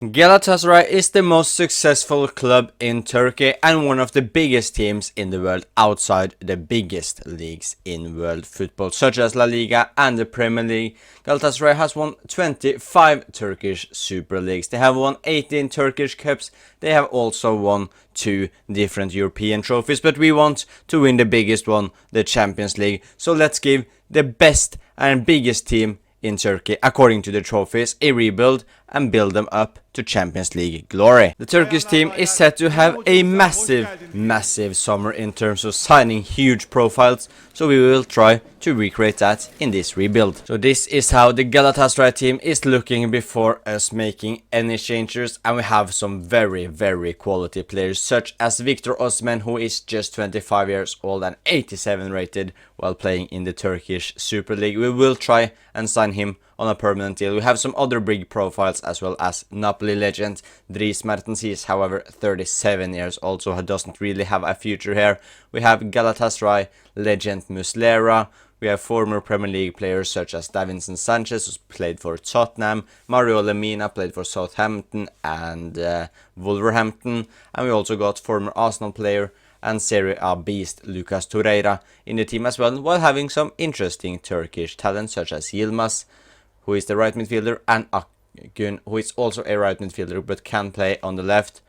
Galatasaray is the most successful club in Turkey and one of the biggest teams in the world outside the biggest leagues in world football, such as La Liga and the Premier League. Galatasaray has won 25 Turkish Super Leagues. They have won 18 Turkish Cups. They have also won 2 different European trophies, but we want to win the biggest one, the Champions League. So let's give the best and biggest team in Turkey, according to the trophies, a rebuild and build them up to Champions League glory. The Turkish team is set to have a massive summer in terms of signing huge profiles, so we will try to recreate that in this rebuild. So this is how the Galatasaray team is looking before us making any changes, and we have some very quality players such as Victor Osimhen, who is just 25 years old and 87 rated while playing in the Turkish Super League. We will try and sign him on a permanent deal. We have some other big profiles as well as Napoli legend Dries Mertens. He is however 37 years old, so he doesn't really have a future here. We have Galatasaray legend Muslera. We have former Premier League players such as Davinson Sanchez, who played for Tottenham. Mario Lemina played for Southampton and Wolverhampton. And we also got former Arsenal player and Serie A beast Lucas Torreira in the team as well, while having some interesting Turkish talents such as Yilmaz, who is the right midfielder, and Akgün, who is also a right midfielder but can play on the left.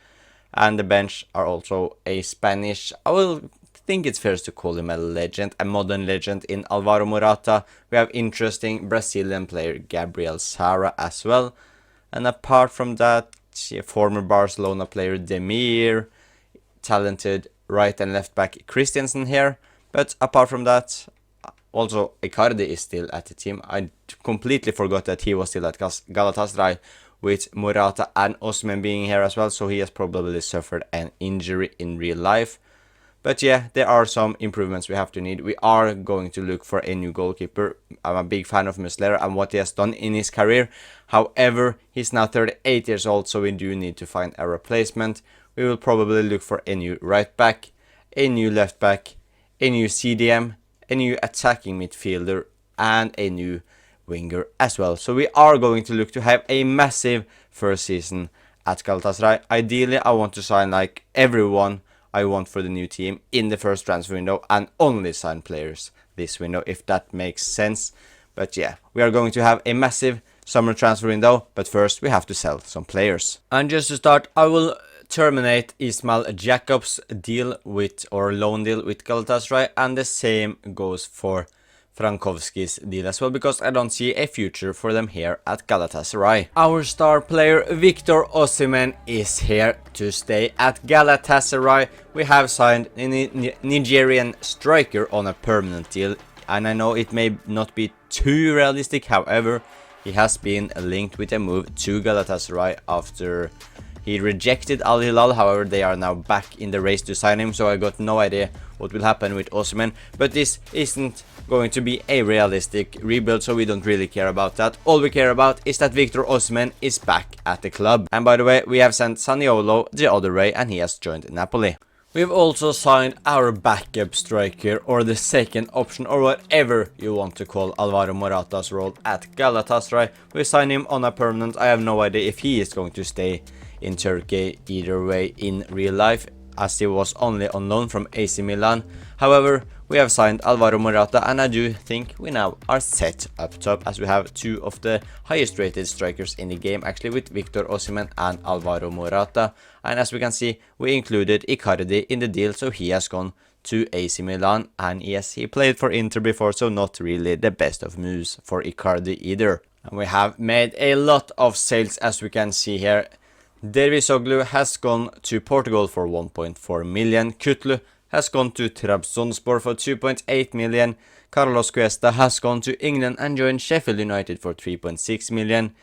And the bench are also a Spanish, I will think it's fair to call him a legend, a modern legend in Alvaro Morata. We have interesting Brazilian player Gabriel Sara as well. And apart from that, former Barcelona player Demir, talented right and left back Christensen here. But apart from that, also Icardi is still at the team. I completely forgot that he was still at Galatasaray, with Morata and Osimhen being here as well, so he has probably suffered an injury in real life. But yeah, there are some improvements we have to need. We are going to look for a new goalkeeper. I'm a big fan of Muslera and what he has done in his career. However, he's now 38 years old, so we do need to find a replacement. We will probably look for a new right back, a new left back, a new CDM, a new attacking midfielder, and a new winger as well. So we are going to look to have a massive first season at Galatasaray. Ideally, I want to sign like everyone I want for the new team in the first transfer window and only sign players this window, if that makes sense. But yeah, we are going to have a massive summer transfer window, but first we have to sell some players. And just to start, I will terminate Ismail Jacobs deal with, or loan deal with Galatasaray, and the same goes for Frankowski's deal as well, because I don't see a future for them here at Galatasaray. Our star player Victor Osimhen is here to stay at Galatasaray. We have signed a Nigerian striker on a permanent deal, and I know it may not be too realistic, however, he has been linked with a move to Galatasaray after he rejected Al Hilal. However, they are now back in the race to sign him, so I got no idea what will happen with Osimhen. But this isn't going to be a realistic rebuild, so we don't really care about that. All we care about is that Victor Osimhen is back at the club. And by the way, we have sent Zaniolo the other way, and he has joined Napoli. We've also signed our backup striker, or the second option, or whatever you want to call Alvaro Morata's role at Galatasaray. We signed him on a permanent. I have no idea if he is going to stay in Turkey either way in real life, as he was only on loan from AC Milan. However, we have signed Alvaro Morata, and I do think we now are set up top, as we have two of the highest rated strikers in the game, actually, with Victor Osimhen and Alvaro Morata. And as we can see, we included Icardi in the deal, so he has gone to AC Milan, and yes, he played for Inter before, so not really the best of moves for Icardi either. And we have made a lot of sales, as we can see here. Dervisoglu has gone to Portugal for 1.4 million. Kutlu has gone to Trabzonspor for 2.8 million. Carlos Cuesta has gone to England and joined Sheffield United for 3.6 million.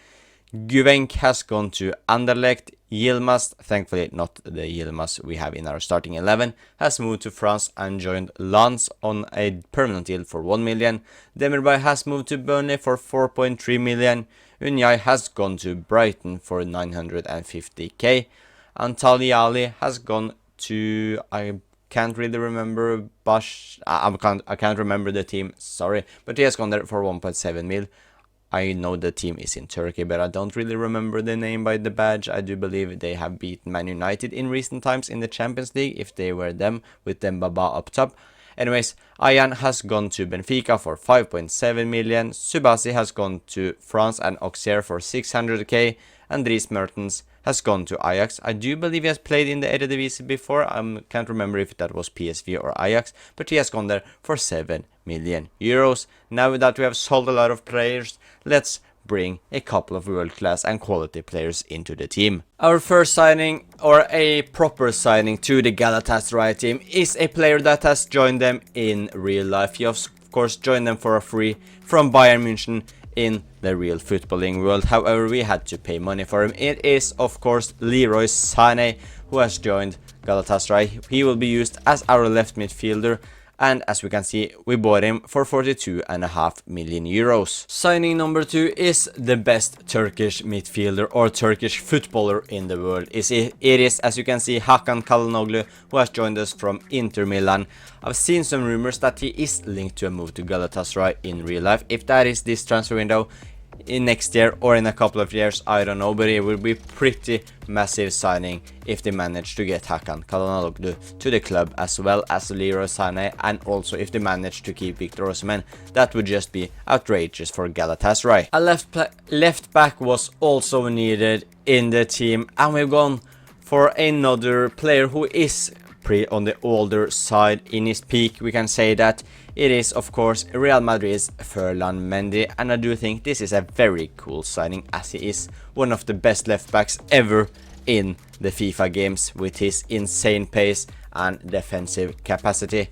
Güvenk has gone to Anderlecht. Yilmaz, thankfully not the Yilmaz we have in our starting 11, has moved to France and joined Lens on a permanent deal for 1 million. Demirbay has moved to Burnley for 4.3 million. Unyay has gone to Brighton for 950k. And Taliali has gone to, I can't really remember, I can't remember the team, sorry, but he has gone there for 1.7 mil. I know the team is in Turkey, but I don't really remember the name by the badge. I do believe they have beaten Man United in recent times in the Champions League, if they were them, with Dembaba up top. Anyways, Ayan has gone to Benfica for 5.7 million, Subasi has gone to France and Auxerre for 600k, and Dries Mertens has gone to Ajax. I do believe he has played in the Eredivisie before. I can't remember if that was PSV or Ajax, but he has gone there for 7 million euros. Now that we have sold a lot of players, let's bring a couple of world-class and quality players into the team. Our first signing, or a proper signing to the Galatasaray team, is a player that has joined them in real life. He of course joined them for a free from Bayern München in the real footballing world. However, we had to pay money for him. It is of course Leroy Sané, who has joined Galatasaray. He will be used as our left midfielder, and as we can see, we bought him for 42.5 million euros. Signing number 2 is the best Turkish midfielder or Turkish footballer in the world. It is, as you can see, Hakan Çalhanoğlu, who has joined us from Inter Milan. I've seen some rumors that he is linked to a move to Galatasaray in real life. If that is this transfer window, in next year or in a couple of years, I don't know, but it will be pretty massive signing if they manage to get Hakan Çalhanoğlu to the club, as well as Leroy Sané, and also if they manage to keep Victor Osimhen. That would just be outrageous for Galatasaray. A left back was also needed in the team, and we've gone for another player who is on the older side. In his peak, we can say that it is of course Real Madrid's Ferland Mendy, and I do think this is a very cool signing, as he is one of the best left backs ever in the FIFA games with his insane pace and defensive capacity.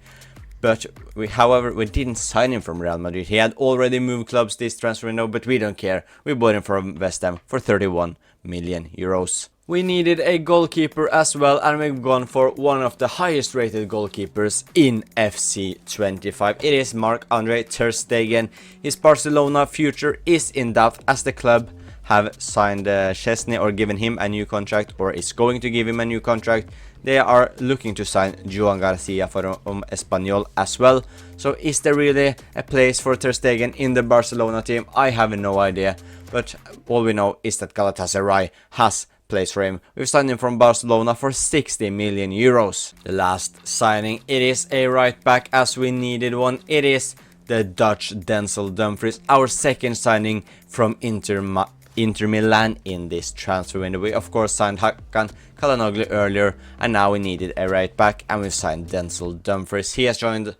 But however, we didn't sign him from Real Madrid. He had already moved clubs this transfer window, but we don't care. We bought him from West Ham for 31 million euros. We needed a goalkeeper as well, and we've gone for one of the highest rated goalkeepers in FC 25. It is Marc-Andre ter Stegen. His Barcelona future is in doubt, as the club have signed Szczesny, or given him a new contract, or is going to give him a new contract. They are looking to sign Joan Garcia from Espanyol as well. So is there really a place for ter Stegen in the Barcelona team? I have no idea, but all we know is that Galatasaray has place for him. We've signed him from Barcelona for 60 million euros. The last signing, it is a right back, as we needed one. It is the Dutch Denzel Dumfries, our second signing from Inter Milan in this transfer window. We of course signed Hakan Çalhanoğlu earlier, and now we needed a right back, and we've signed Denzel Dumfries. He has joined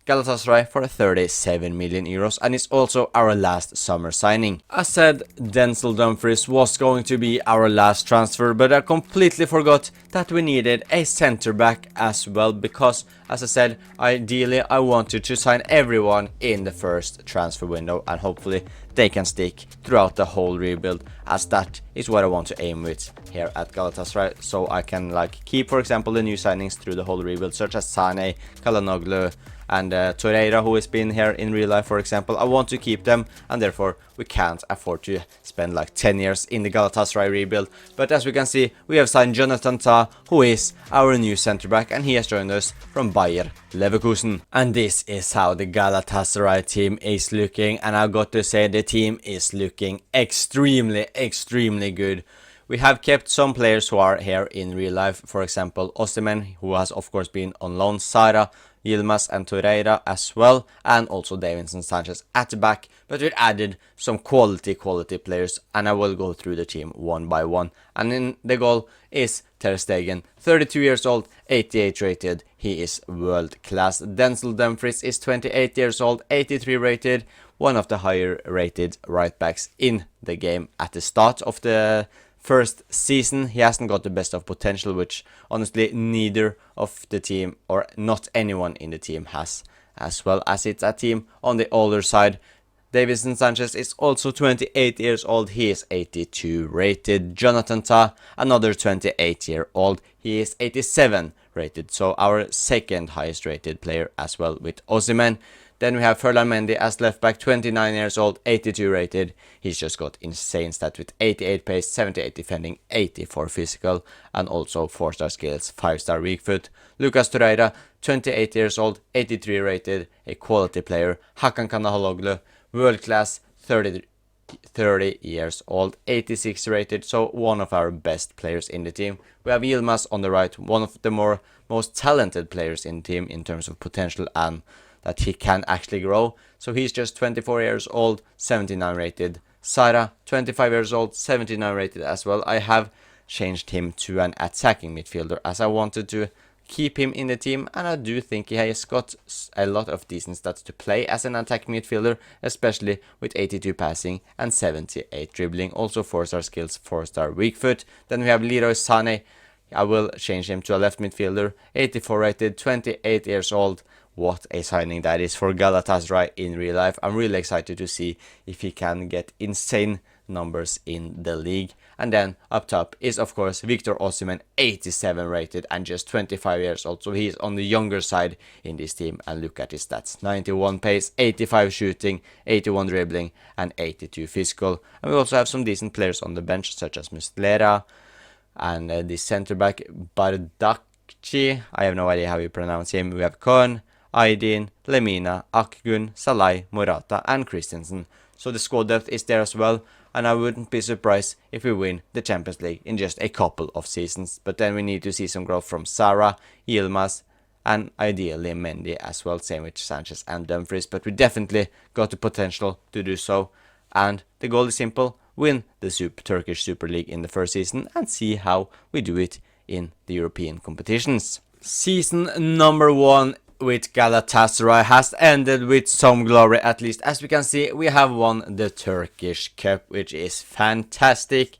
Galatasaray for 37 million euros, and it's also our last summer signing. I said Denzel Dumfries was going to be our last transfer, but I completely forgot that we needed a center back as well, because as I said, ideally I wanted to sign everyone in the first transfer window, and hopefully they can stick throughout the whole rebuild, as that is what I want to aim with here at Galatasaray. So I can keep, for example, the new signings through the whole rebuild, such as Sané, Çalhanoğlu, and Torreira, who has been here in real life, for example. I want to keep them, and therefore we can't afford to spend 10 years in the Galatasaray rebuild. But as we can see, we have signed Jonathan Tah, who is our new centre back, and he has joined us from Bayer Leverkusen. And this is how the Galatasaray team is looking, and I've got to say the team is looking extremely good. We have kept some players who are here in real life, for example Osimhen, who has of course been on loan, Sara, Yilmaz and Torreira as well, and also Davinson Sanchez at the back. But we added some quality players, and I will go through the team one by one. And in the goal is ter Stegen, 32 years old, 88 rated. He is world class. Denzel Dumfries is 28 years old, 83 rated, one of the higher rated right backs in the game at the start of the first season. He hasn't got the best of potential, which honestly neither of the team, or not anyone in the team, has, as well as it's a team on the older side. Davinson Sanchez is also 28 years old. He is 82 rated. Jonathan Tah, another 28-year-old. He is 87 rated. So our second highest rated player as well, with Osimhen. Then we have Ferland Mendy as left back, 29 years old, 82 rated. He's just got insane stats with 88 pace, 78 defending, 84 physical, and also 4-star skills, 5-star weak foot. Lucas Torreira, 28 years old, 83 rated, a quality player. Hakan Çalhanoğlu, world class, 30 years old, 86 rated, so one of our best players in the team. We have Yilmaz on the right, one of the most talented players in the team in terms of potential and that he can actually grow. So he's just 24 years old, 79 rated. Sara, 25 years old, 79 rated as well. I have changed him to an attacking midfielder as I wanted to keep him in the team, and I do think he has got a lot of decent stats to play as an attacking midfielder, especially with 82 passing and 78 dribbling. Also 4-star skills, 4-star weak foot. Then we have Leroy Sané. I will change him to a left midfielder, 84 rated, 28 years old. What a signing that is for Galatasaray in real life. I'm really excited to see if he can get insane numbers in the league. And then up top is of course Victor Osimhen, 87 rated and just 25 years old, so he's on the younger side in this team. And look at his stats: 91 pace, 85 shooting, 81 dribbling and 82 physical. And we also have some decent players on the bench such as Muslera and the centre back Bardakci, I have no idea how you pronounce him. We have Kohn, Aydin, Lemina, Akgun, Salai, Morata and Christensen. So the squad depth is there as well, and I wouldn't be surprised if we win the Champions League in just a couple of seasons. But then we need to see some growth from Sara, Yilmaz and ideally Mendy as well, same with Sanchez and Dumfries. But we definitely got the potential to do so, and the goal is simple: win the Turkish Super League in the first season and see how we do it in the European competitions. Season number 1 with Galatasaray has ended with some glory, at least. As we can see, we have won the Turkish Cup, which is fantastic.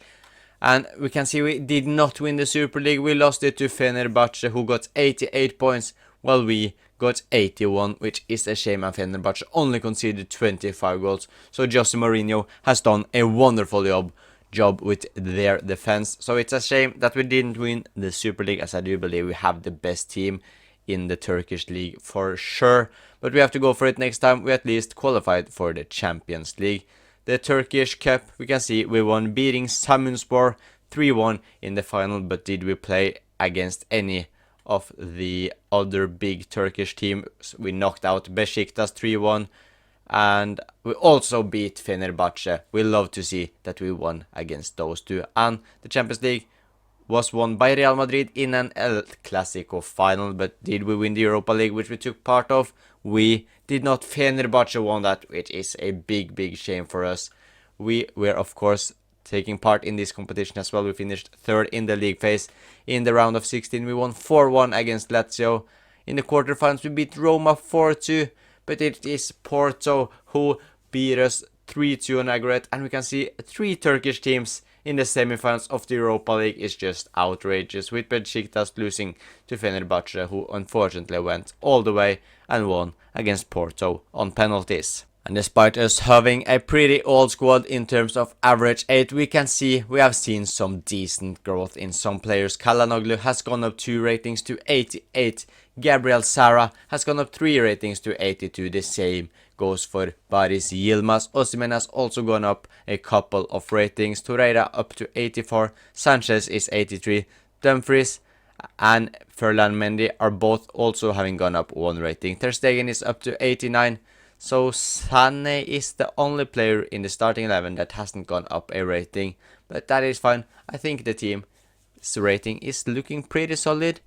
And we can see we did not win the Super League. We lost it to Fenerbahce, who got 88 points, while we got 81, which is a shame, and Fenerbahce only conceded 25 goals. So Jose Mourinho has done a wonderful job with their defense. So it's a shame that we didn't win the Super League, as I do believe we have the best team in the Turkish league for sure, but we have to go for it next time. We at least qualified for the Champions League. The Turkish Cup, we can see we won, beating Samsunspor 3-1 in the final. But did we play against any of the other big Turkish teams? We knocked out Besiktas 3-1, and we also beat Fenerbahce. We love to see that we won against those two. And the Champions League was won by Real Madrid in an El Clasico final. But did we win the Europa League, which we took part of? We did not. Fenerbahce won that, which is a big shame for us. We were of course taking part in this competition as well. We finished third in the league phase. In the round of 16 we won 4-1 against Lazio. In the quarterfinals we beat Roma 4-2, but it is Porto who beat us 3-2 on aggregate. And we can see 3 Turkish teams in the semifinals of the Europa League is just outrageous, with Besiktas losing to Fenerbahce, who unfortunately went all the way and won against Porto on penalties. And despite us having a pretty old squad in terms of average age, we can see we have seen some decent growth in some players. Çalhanoğlu has gone up 2 ratings to 88. Gabriel Sara has gone up 3 ratings to 82. The same goes for Barış Yilmaz. Osimhen has also gone up a couple of ratings. Torreira up to 84. Sanchez is 83. Dumfries and Ferland Mendy are both also having gone up 1 rating. Ter Stegen is up to 89. So Sané is the only player in the starting 11 that hasn't gone up a rating. But that is fine. I think the team's rating is looking pretty solid.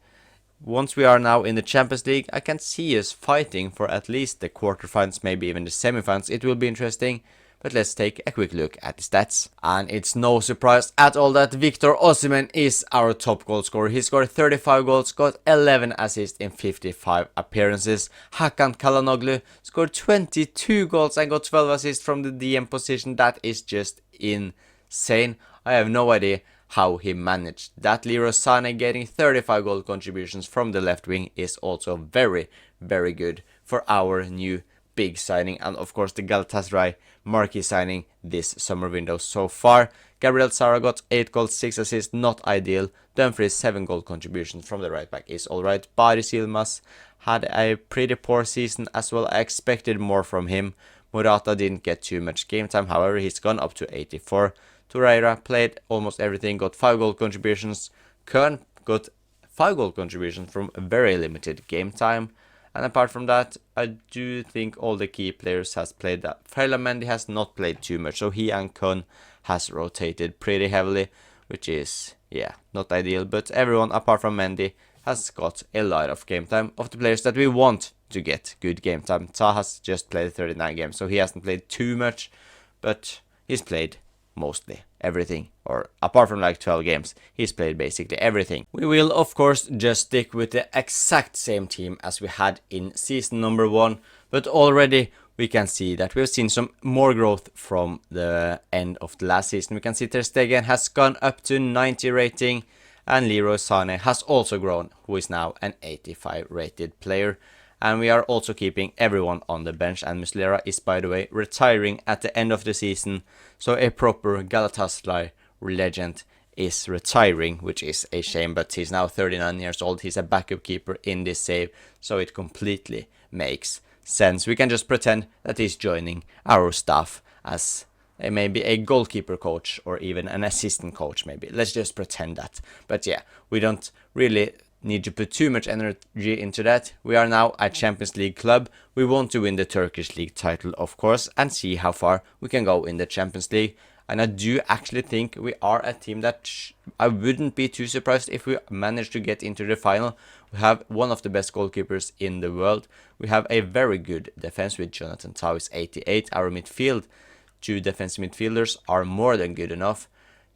Once we are now in the Champions League, I can see us fighting for at least the quarterfinals, maybe even the semifinals. It will be interesting. But let's take a quick look at the stats. And it's no surprise at all that Victor Osimhen is our top goal scorer. He scored 35 goals, got 11 assists in 55 appearances. Hakan Çalhanoğlu scored 22 goals and got 12 assists from the DM position. That is just insane. I have no idea how he managed that. Leroy Sané getting 35 goal contributions from the left wing is also very good for our new big signing, and of course the Galatasaray marquee signing this summer window so far. Gabriel Sara got 8 goals, 6 assists, not ideal. Dumfries 7 goal contributions from the right back is alright. Barış Yilmaz had a pretty poor season as well. I expected more from him. Morata didn't get too much game time, however he's gone up to 84. Torreira played almost everything, got 5 goal contributions. Kern got 5 goal contributions from very limited game time. And apart from that, I do think all the key players has played that. Ferland Mendy has not played too much, so he and Kun has rotated pretty heavily, which is, yeah, not ideal. But everyone apart from Mendy has got a lot of game time of the players that we want to get good game time. Ta has just played 39 games, so he hasn't played too much, but he's played mostly everything, or apart from like 12 games, he's played basically everything. We will of course just stick with the exact same team as we had in season number 1, but already we can see that we've seen some more growth from the end of the last season. We can see Ter Stegen has gone up to 90 rating, and Leroy Sané has also grown, who is now an 85 rated player. And we are also keeping everyone on the bench, and Muslera is, by the way, retiring at the end of the season. So a proper Galatasaray legend is retiring, which is a shame, but he's now 39 years old. He's a backup keeper in this save, so it completely makes sense. We can just pretend that he's joining our staff as maybe a goalkeeper coach or even an assistant coach maybe. Let's just pretend that. But yeah, we don't really need to put too much energy into that. We are now a Champions League club. We want to win the Turkish League title, of course, and see how far we can go in the Champions League. And I do actually think we are a team that I wouldn't be too surprised if we manage to get into the final. We have one of the best goalkeepers in the world. We have a very good defense with Jonathan Tah is 88. Our midfield, 2 defensive midfielders, are more than good enough.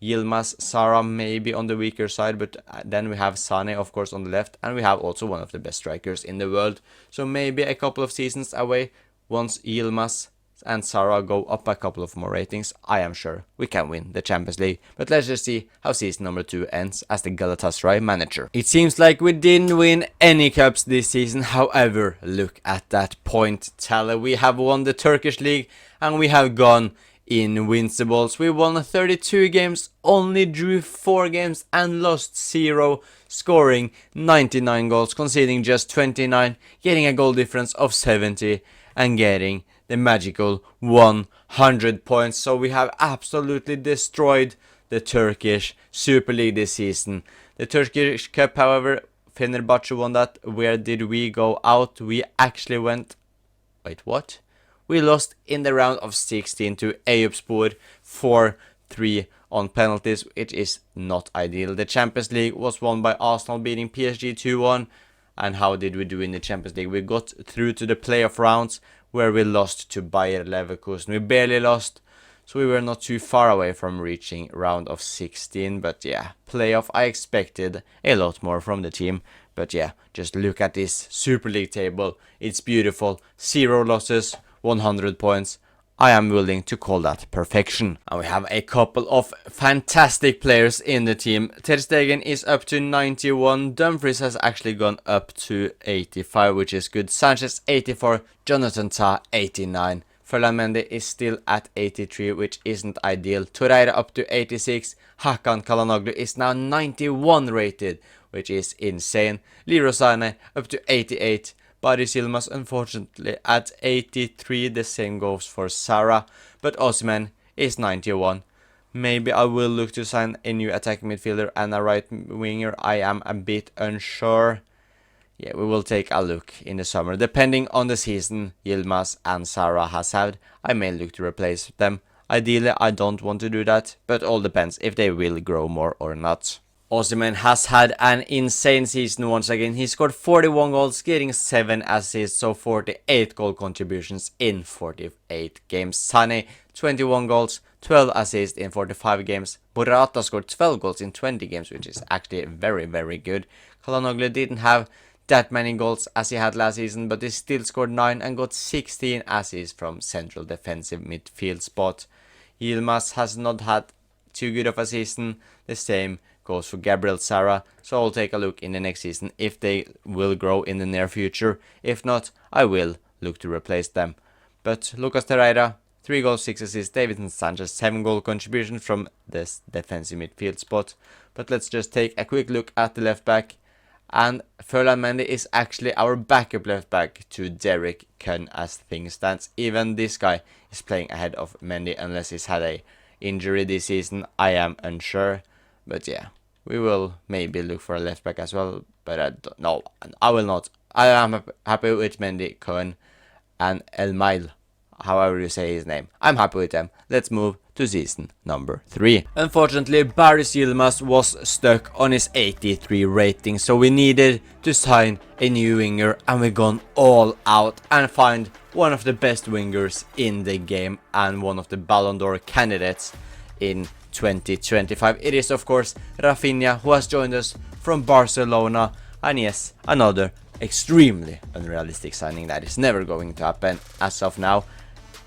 Yilmaz, Sara maybe on the weaker side, but then we have Sané of course on the left, and we have also one of the best strikers in the world. So maybe a couple of seasons away, once Yilmaz and Sara go up a couple of more ratings, I am sure we can win the Champions League. But let's just see how season number 2 ends as the Galatasaray manager. It seems like we didn't win any cups this season. However, look at that point tally. We have won the Turkish League and we have gone invincibles. We won 32 games, only drew 4 games and lost 0, scoring 99 goals, conceding just 29, getting a goal difference of 70 and getting the magical 100 points. So we have absolutely destroyed the Turkish Super League this season. The Turkish Cup, however, Fenerbahce won that. Where did we go out? We actually went... Wait, what? We lost in the round of 16 to Eyüpspor 4-3 on penalties, which is not ideal. The Champions League was won by Arsenal beating PSG 2-1. And how did we do in the Champions League? We got through to the playoff rounds where we lost to Bayer Leverkusen. We barely lost, so we were not too far away from reaching round of 16. But yeah, playoff, I expected a lot more from the team. But yeah, just look at this Super League table. It's beautiful. 0 losses, 100 points. I am willing to call that perfection. And we have a couple of fantastic players in the team. Ter Stegen is up to 91. Dumfries has actually gone up to 85, which is good. Sanchez 84. Jonathan Tah 89. Ferland Mendy is still at 83, which isn't ideal. Torreira up to 86. Hakan Çalhanoğlu is now 91 rated, which is insane. Leroy Sané up to 88. Paris Yilmaz unfortunately at 83, the same goes for Sara, but Osimhen is 91. Maybe I will look to sign a new attacking midfielder and a right winger. I am a bit unsure. Yeah, we will take a look in the summer. Depending on the season Yilmaz and Sara has had, I may look to replace them. Ideally, I don't want to do that, but all depends if they will grow more or not. Osimhen has had an insane season once again. He scored 41 goals, getting 7 assists, so 48 goal contributions in 48 games. Sané, 21 goals, 12 assists in 45 games. Morata scored 12 goals in 20 games, which is actually very, very good. Çalhanoğlu didn't have that many goals as he had last season, but he still scored 9 and got 16 assists from central defensive midfield spot. Yilmaz has not had too good of a season. The same goes for Gabriel Sara, so I'll take a look in the next season if they will grow in the near future. If not, I will look to replace them. But Lucas Torreira, 3 goals, 6 assists. Davinson Sanchez, 7 goal contributions from this defensive midfield spot. But let's just take a quick look at the left back. And Ferland Mendy is actually our backup left back to Derek Kun as things stands. Even this guy is playing ahead of Mendy unless he's had a injury this season. I am unsure. But yeah, we will maybe look for a left back as well. But I don't know. I will not I am happy with Mendy, Cohen, and Elmail, however you say his name. I'm happy with them. Let's move to season number 3. Unfortunately, Baris Yilmaz was stuck on his 83 rating, so we needed to sign a new winger, and we gone all out and find one of the best wingers in the game and one of the Ballon d'Or candidates in 2025. It is of course Rafinha, who has joined us from Barcelona, and yes, another extremely unrealistic signing that is never going to happen as of now,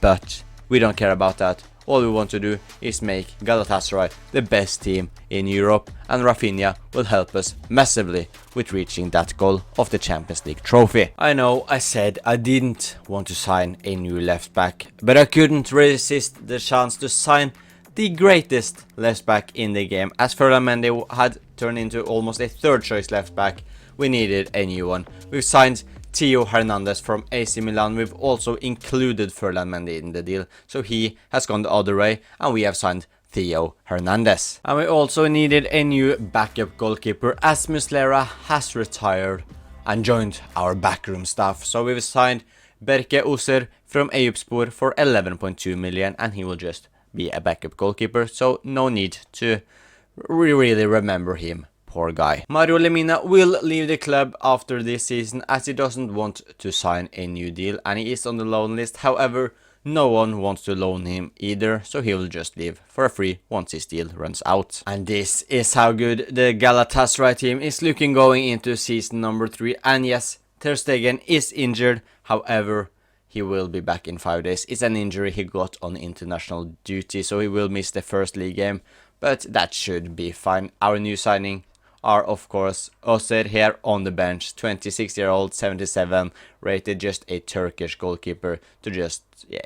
but we don't care about that. All we want to do is make Galatasaray the best team in Europe, and Rafinha will help us massively with reaching that goal of the Champions League trophy. I know I said I didn't want to sign a new left back, but I couldn't resist the chance to sign the greatest left back in the game. As Ferland Mendy had turned into almost a third choice left back, we needed a new one. We've signed Theo Hernandez from AC Milan. We've also included Ferland Mendy in the deal, so he has gone the other way, and we have signed Theo Hernandez. And we also needed a new backup goalkeeper, as Muslera has retired and joined our backroom staff. So we've signed Berke Oser from Eyüpspor for 11.2 million, and he will just be a backup goalkeeper, so no need to really remember him. Poor guy. Mario Lemina will leave the club after this season, as he doesn't want to sign a new deal, and he is on the loan list. However, no one wants to loan him either, so he will just leave for a free once his deal runs out. And this is how good the Galatasaray team is looking going into season number 3. And yes, Ter Stegen is injured. However, he will be back in 5 days. It's an injury he got on international duty, so he will miss the first league game, but that should be fine. Our new signing are of course Oser here on the bench, 26-year-old, 77 rated, just a Turkish goalkeeper to just,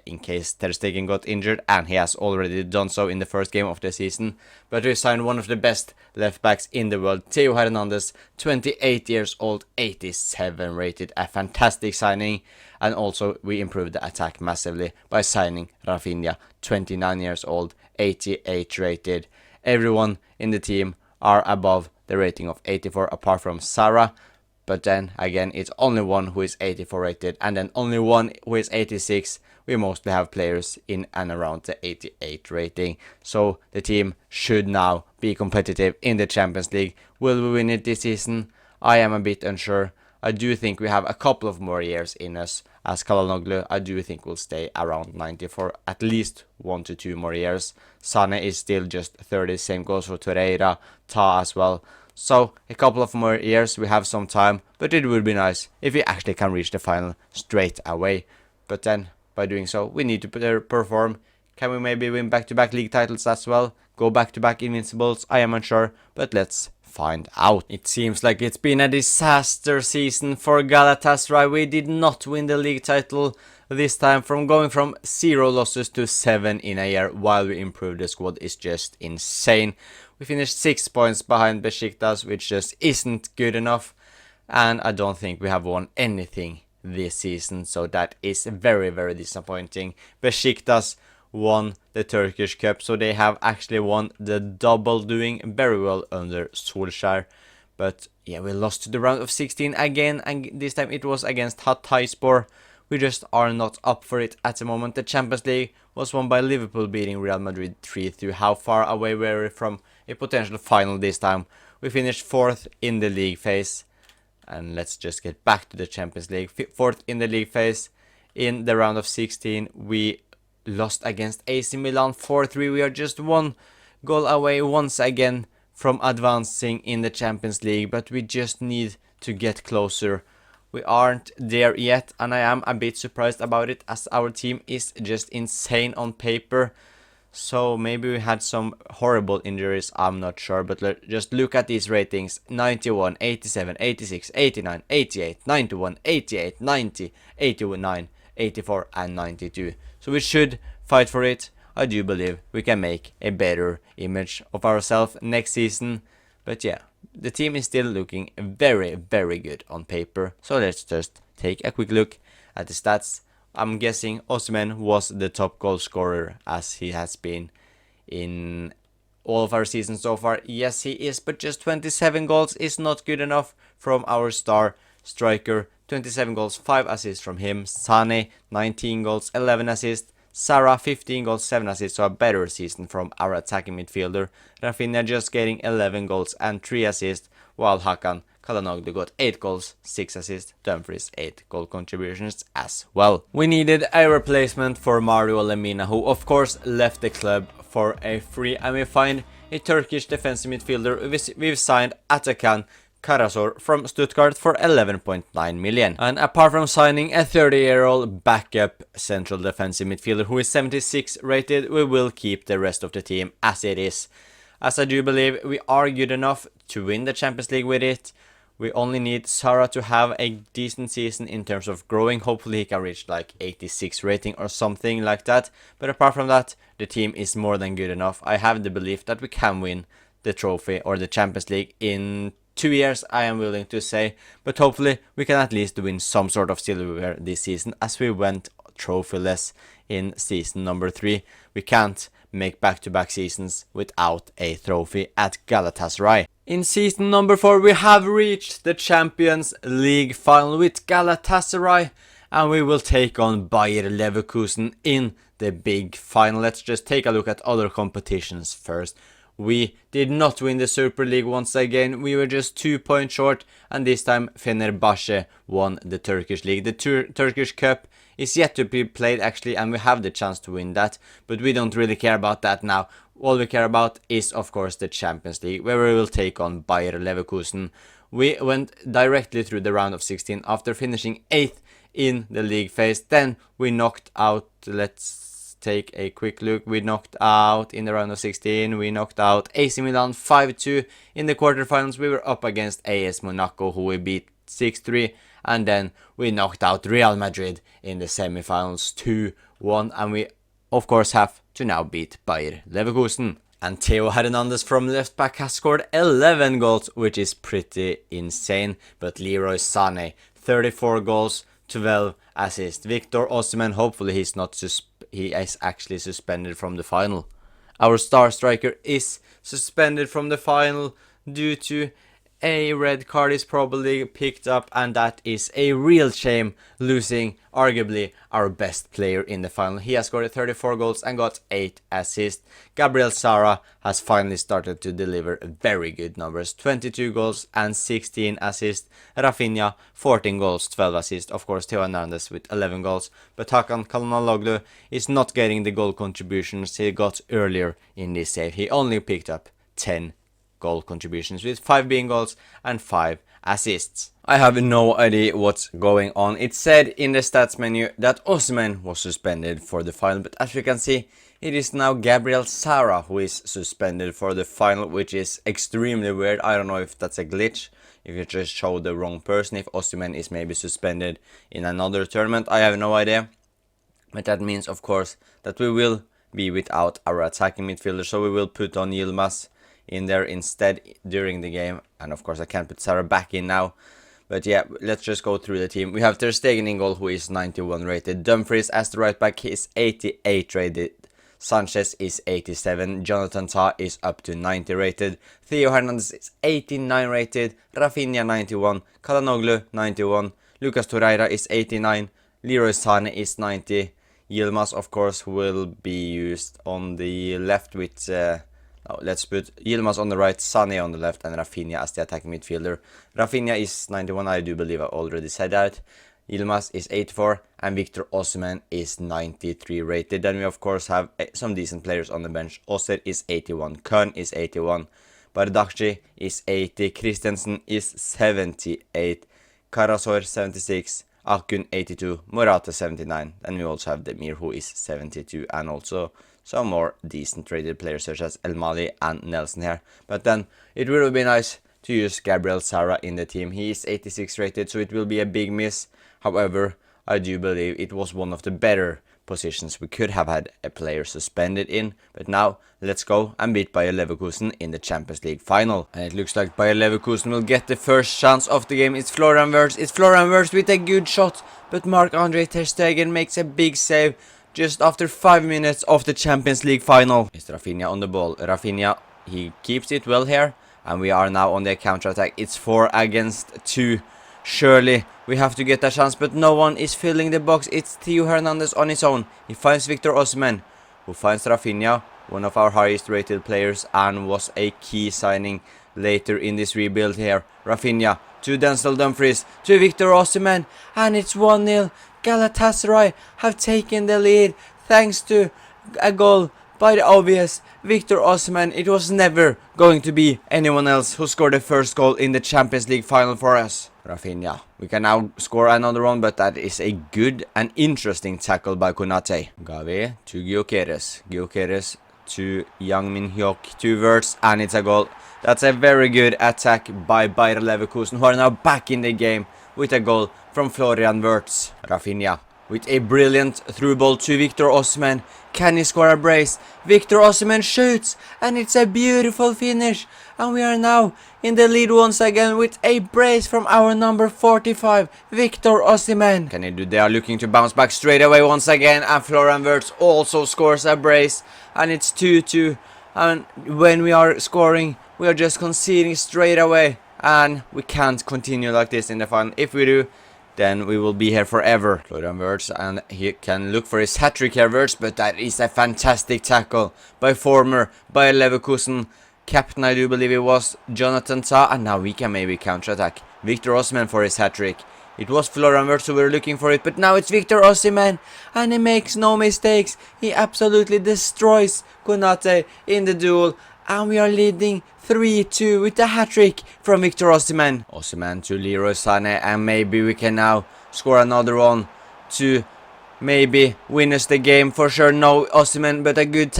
in case Ter Stegen got injured, and he has already done so in the first game of the season. But we signed one of the best left backs in the world, Theo Hernandez, 28 years old, 87 rated, a fantastic signing. And also we improved the attack massively by signing Rafinha, 29 years old, 88 rated. Everyone in the team are above the rating of 84 apart from Sarah, but then again it's only one who is 84 rated, and then only one who is 86. We mostly have players in and around the 88 rating, so the team should now be competitive in the Champions League. Will we win it this season? I am a bit unsure. I do think we have a couple of more years in us, as Kalanoglu I do think will stay around 90 for at least 1 to 2 more years. Sane is still just 30, same goes for Torreira, Ta as well. So a couple of more years, we have some time, but it would be nice if we actually can reach the final straight away. But then, by doing so, we need to perform. Can we maybe win back-to-back league titles as well? Go back-to-back Invincibles? I am unsure, but let's find out. It seems like it's been a disaster season for Galatasaray. We did not win the league title this time. From going from 0 losses to 7 in a year while we improved the squad is just insane. We finished 6 points behind Besiktas, which just isn't good enough, and I don't think we have won anything this season, so that is very, very disappointing. Besiktas won the Turkish Cup, so they have actually won the double, doing very well under Solskjaer. But yeah, we lost to the round of 16 again, and this time it was against Hatayspor. We just are not up for it at the moment. The Champions League was won by Liverpool beating Real Madrid 3-2. How far away were we from a potential final this time? We finished 4th in the league phase. And let's just get back to the Champions League. 4th in the league phase. In the round of 16, we lost against AC Milan 4-3. We are just 1 goal away once again from advancing in the Champions League, but we just need to get closer. We aren't there yet, and I am a bit surprised about it, as our team is just insane on paper. So maybe we had some horrible injuries, I'm not sure, but just look at these ratings: 91, 87, 86, 89, 88, 91, 88, 90, 89, 84 and 92. So we should fight for it. I do believe we can make a better image of ourselves next season. But yeah, the team is still looking very, very good on paper. So let's just take a quick look at the stats. I'm guessing Osimhen was the top goal scorer, as he has been in all of our seasons so far. Yes, he is, but just 27 goals is not good enough from our star striker 27 goals, 5 assists from him. Sane, 19 goals, 11 assists. Sarah, 15 goals, 7 assists, so a better season from our attacking midfielder. Rafinha just getting 11 goals and 3 assists, while Hakan Çalhanoğlu got 8 goals, 6 assists, Dumfries 8 goal contributions as well. We needed a replacement for Mario Lemina, who of course left the club for a free, and we find a Turkish defensive midfielder. We've signed Atakan Karasor from Stuttgart for 11.9 million. And apart from signing a 30-year-old backup central defensive midfielder who is 76 rated, we will keep the rest of the team as it is. As I do believe we are good enough to win the Champions League with it. We only need Sara to have a decent season in terms of growing. Hopefully he can reach like 86 rating or something like that. But apart from that, the team is more than good enough. I have the belief that we can win the trophy or the Champions League in 2 years, I am willing to say, but hopefully we can at least win some sort of silverware this season, as we went trophyless in season number 3. We can't make back-to-back seasons without a trophy at Galatasaray. In season number 4 we have reached the Champions League final with Galatasaray, and we will take on Bayer Leverkusen in the big final. Let's just take a look at other competitions first. We did not win the Super League once again. We were just 2 points short, and this time Fenerbahce won the Turkish League. The Turkish Cup is yet to be played actually, and we have the chance to win that, but we don't really care about that now. All we care about is of course the Champions League, where we will take on Bayer Leverkusen. We went directly through the round of 16 after finishing 8th in the league phase. Then we knocked out, let's take a quick look. We knocked out in the round of 16. We knocked out AC Milan 5-2 in the quarterfinals. We were up against AS Monaco, who we beat 6-3, and then we knocked out Real Madrid in the semifinals 2-1, and we of course have to now beat Bayer Leverkusen. And Theo Hernandez from left back has scored 11 goals, which is pretty insane. But Leroy Sané, 34 goals, 12 assists. Victor Osimhen, hopefully he is actually suspended from the final. Our star striker is suspended from the final due to a red card is probably picked up, and that is a real shame, losing arguably our best player in the final. He has scored 34 goals and got 8 assists. Gabriel Sara has finally started to deliver very good numbers, 22 goals and 16 assists. Rafinha, 14 goals, 12 assists. Of course, Theo Hernandez with 11 goals. But Hakan Çalhanoğlu is not getting the goal contributions he got earlier in this save. He only picked up 10 goal contributions, with 5 being goals and 5 assists. I have no idea what's going on. It said in the stats menu that Osimhen was suspended for the final, but as you can see, it is now Gabriel Sara who is suspended for the final, which is extremely weird. I don't know if that's a glitch, if you just showed the wrong person, if Osimhen is maybe suspended in another tournament. I have no idea, but that means of course that we will be without our attacking midfielder, so we will put on Yilmaz in there instead during the game, and of course I can't put Sarah back in now. But yeah, let's just go through the team. We have Ter Stegen in goal, who is 91 rated. Dumfries as the right back, he is 88 rated. Sanchez is 87. Jonathan Tah is up to 90 rated. Theo Hernandez is 89 rated. Rafinha 91. Çalhanoğlu 91. Lucas Torreira is 89. Leroy Sané is 90. Yilmaz of course will be used on the left with let's put Yilmaz on the right, Sané on the left, and Rafinha as the attacking midfielder. Rafinha is 91, I do believe I already said that. Yilmaz is 84, and Victor Osimhen is 93 rated. Then we of course have some decent players on the bench. Oser is 81, Kern is 81, Bardakci is 80, Christensen is 78, Karasor 76, Akgün 82, Morata 79, and we also have Demir who is 72, and also some more decent rated players such as El Mali and Nelson here. But then it will be nice to use Gabriel Sara in the team. He is 86 rated, so it will be a big miss. However, I do believe it was one of the better positions we could have had a player suspended in. But now let's go and beat Bayer Leverkusen in the Champions League final. And it looks like Bayer Leverkusen will get the first chance of the game. It's Florian Wirtz. It's Florian Wirtz with a good shot, but Marc-Andre Ter Stegen makes a big save just after 5 minutes of the Champions League final. It's Rafinha on the ball. Rafinha, he keeps it well here, and we are now on the counter-attack. It's 4 against 2 Surely we have to get a chance, but no one is filling the box. It's Theo Hernandez on his own. He finds Victor Osimhen, who finds Rafinha, one of our highest rated players and was a key signing later in this rebuild here. Rafinha to Denzel Dumfries to Victor Osimhen, and it's 1-0. Galatasaray have taken the lead thanks to a goal by the obvious Victor Osimhen. It was never going to be anyone else who scored the first goal in the Champions League final for us. Rafinha. We can now score another one, but that is a good and interesting tackle by Konate. Gavi to Gyökeres. Gyökeres to Yang Min-hyuk to Wirtz, and it's a goal. That's a very good attack by Bayer Leverkusen, who are now back in the game with a goal from Florian Wirtz. Rafinha with a brilliant through ball to Victor Osimhen. Can he score a brace? Victor Osimhen shoots, and it's a beautiful finish. And we are now in the lead once again with a brace from our number 45, Victor Osimhen. Can he do? They are looking to bounce back straight away once again, and Florian Wirtz also scores a brace, and it's 2-2. And when we are scoring, we are just conceding straight away, and we can't continue like this in the final. If we do, then we will be here forever. Florian Wirtz, and he can look for his hat-trick here, Wirtz, but that is a fantastic tackle by former Bayer Leverkusen captain, I do believe it was, Jonathan Tah, and now we can maybe counter-attack. Victor Osimhen for his hat-trick. It was Florian Wirtz who were looking for it, but now it's Victor Osimhen, and he makes no mistakes. He absolutely destroys Konate in the duel, and we are leading 3-2 with a hat-trick from Victor Osimhen. Osimhen to Leroy Sané, and maybe we can now score another one to maybe win us the game for sure. No Osimhen, but a good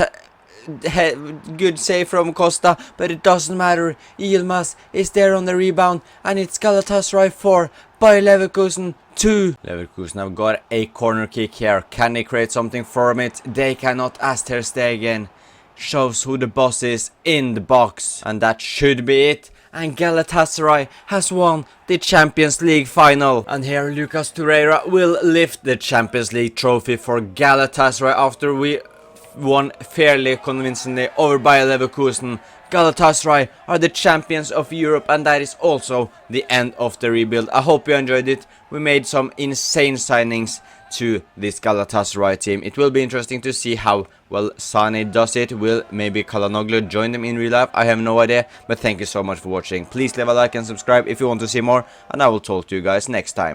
save from Costa, but it doesn't matter. Yilmaz is there on the rebound, and it's Galatasaray 4 by Leverkusen 2. Leverkusen have got a corner kick here. Can they create something from it? They cannot, as Ter Stegen shows who the boss is in the box, and that should be it. And Galatasaray has won the Champions League final. And here Lucas Torreira will lift the Champions League trophy for Galatasaray after we won fairly convincingly over Bayer Leverkusen. Galatasaray are the champions of Europe, and that is also the end of the rebuild. I hope you enjoyed it. We made some insane signings to this Galatasaray team. It will be interesting to see how well Sané does it. Will maybe Kalanoglu join them in real life? I have no idea, but thank you so much for watching. Please leave a like and subscribe if you want to see more, and I will talk to you guys next time.